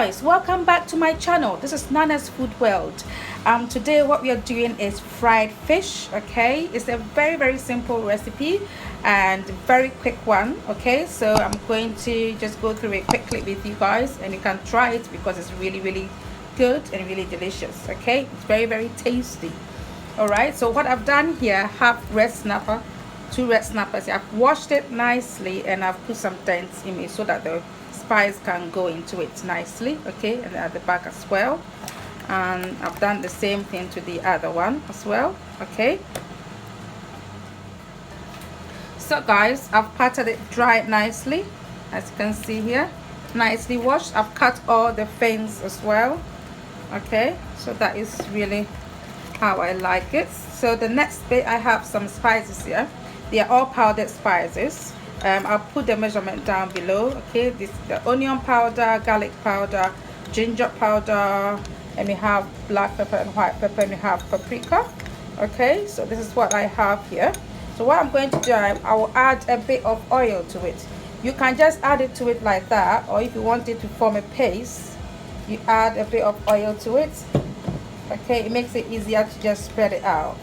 guys, welcome back to my channel. This is Nana's Food World. Today what we are doing is fried fish. Okay, it's a very simple recipe and very quick one. Okay, so I'm going to just go through it quickly with you guys, and you can try it because it's really good and really delicious. Okay, it's very tasty. All right, so what I've done here, have red snapper, 2 red snappers. I've washed it nicely and I've put some dents in it so that the spice can go into it nicely. Okay, and at the back as well, and I've done the same thing to the other one as well. Okay, so guys, I've patted it dry nicely, as you can see here, nicely washed. I've cut all the fins as well. Okay, so that is really how I like it. So the next bit, I have some spices here. They are all powdered spices. I'll put the measurement down below. Okay, this is the onion powder, garlic powder, ginger powder, and we have black pepper and white pepper, and we have paprika. Okay, so this is what I have here. So what I'm going to do, I will add a bit of oil to it. You can just add it to it like that, or if you want it to form a paste, you add a bit of oil to it. Okay, it makes it easier to just spread it out.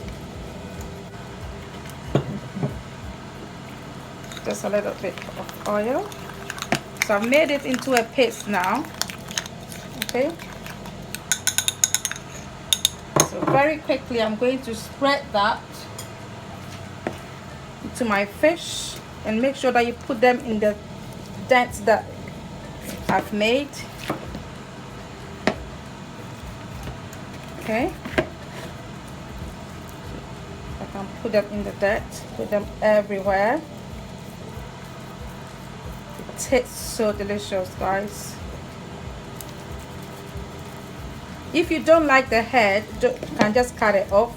Just a little bit of oil. So I've made it into a paste now. Okay, so very quickly I'm going to spread that into my fish, and make sure that you put them in the dents that I've made. Okay, I can put them in the dirt, put them everywhere. It tastes so delicious, guys. If you don't like the head, you can just cut it off.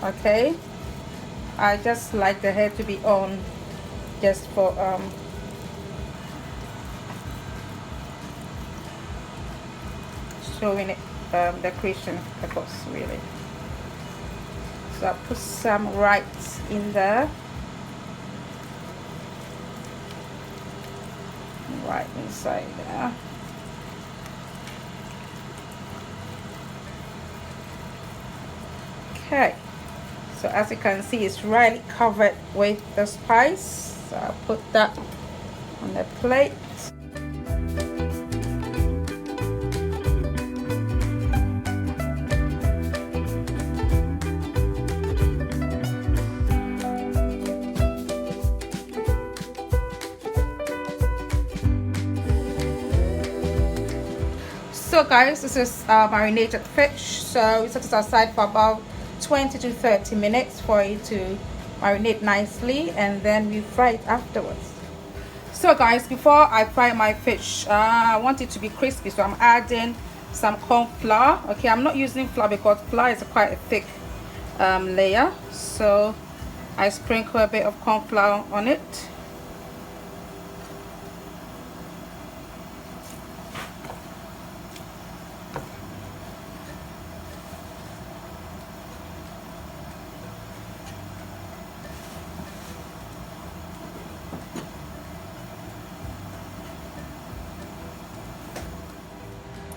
Okay, I just like the head to be on, just for showing it decoration purpose, really. So I put some right in there, right inside there. Okay, so as you can see, it's really covered with the spice. So I'll put that on the plate. So guys, this is marinated fish, so we set it aside for about 20 to 30 minutes for it to marinate nicely, and then we fry it afterwards. So guys, before I fry my fish, I want it to be crispy, so I'm adding some corn flour. Okay, I'm not using flour because flour is quite a thick layer, so I sprinkle a bit of corn flour on it.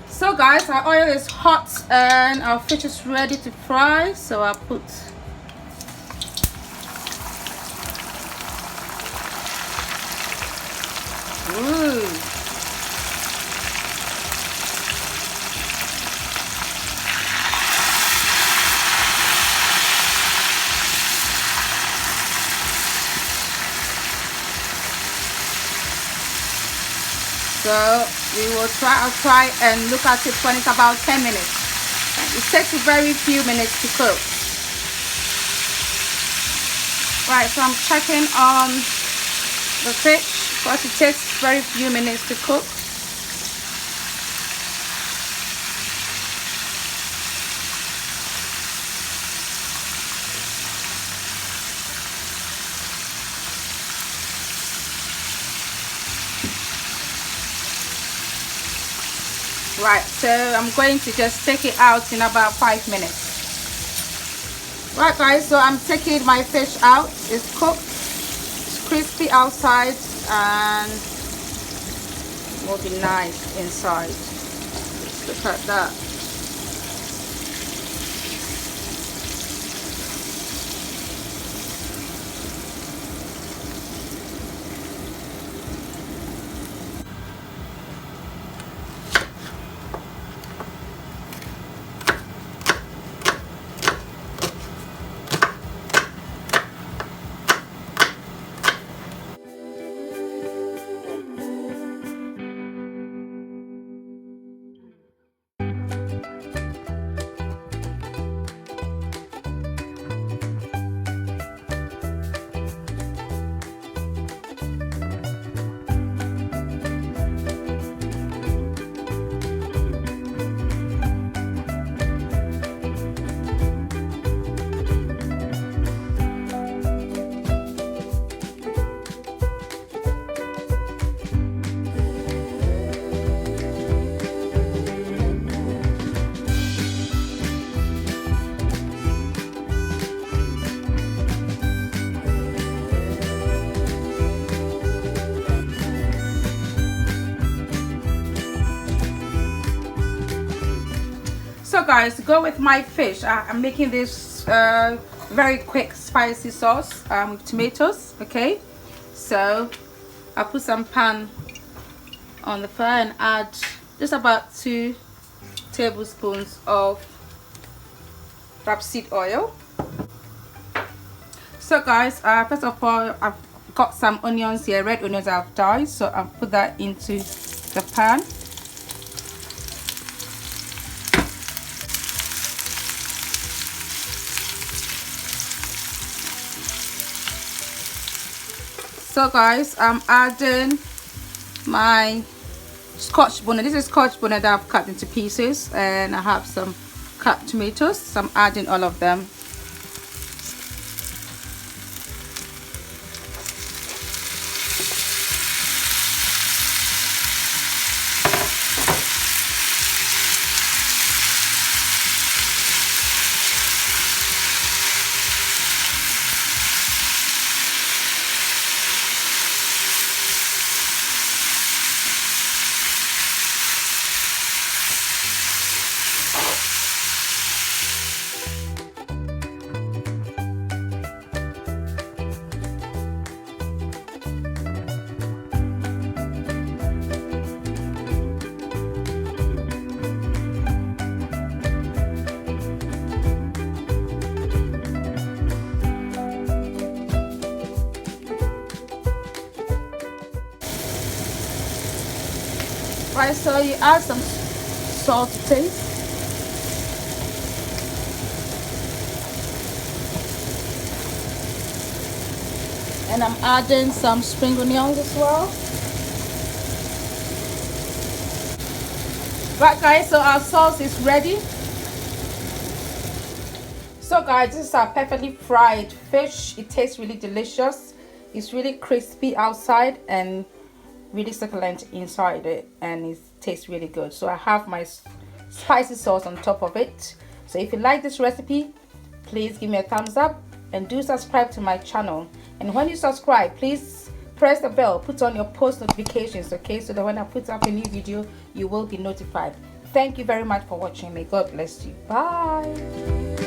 So guys, our oil is hot and our fish is ready to fry, so I'll put so we will try and look at it when it's about 10 minutes. It takes a very few minutes to cook. Right, so I'm checking on the fish because it takes very few minutes to cook. Right, so I'm going to just take it out in about 5 minutes. Right guys, so I'm taking my fish out. It's cooked, it's crispy outside, and will be nice inside. Look at that. So guys, to go with my fish, I'm making this very quick spicy sauce with tomatoes. Okay, so I'll put some pan on the fire and add just about 2 tablespoons of rapeseed oil. So guys, first of all, I've got some onions here, red onions I've diced, so I'll put that into the pan. So guys, I'm adding my Scotch bonnet. This is Scotch bonnet that I've cut into pieces, and I have some cut tomatoes, so I'm adding all of them. Right, so you add some salt to taste. And I'm adding some spring onions as well. Right guys, so our sauce is ready. So guys, this is our perfectly fried fish. It tastes really delicious. It's really crispy outside and really succulent inside it, and it tastes really good. So I have my spicy sauce on top of it. So if you like this recipe, please give me a thumbs up and do subscribe to my channel. And when you subscribe, please press the bell, put on your post notifications, okay, so that when I put up a new video, you will be notified. Thank you very much for watching. May God bless you. Bye.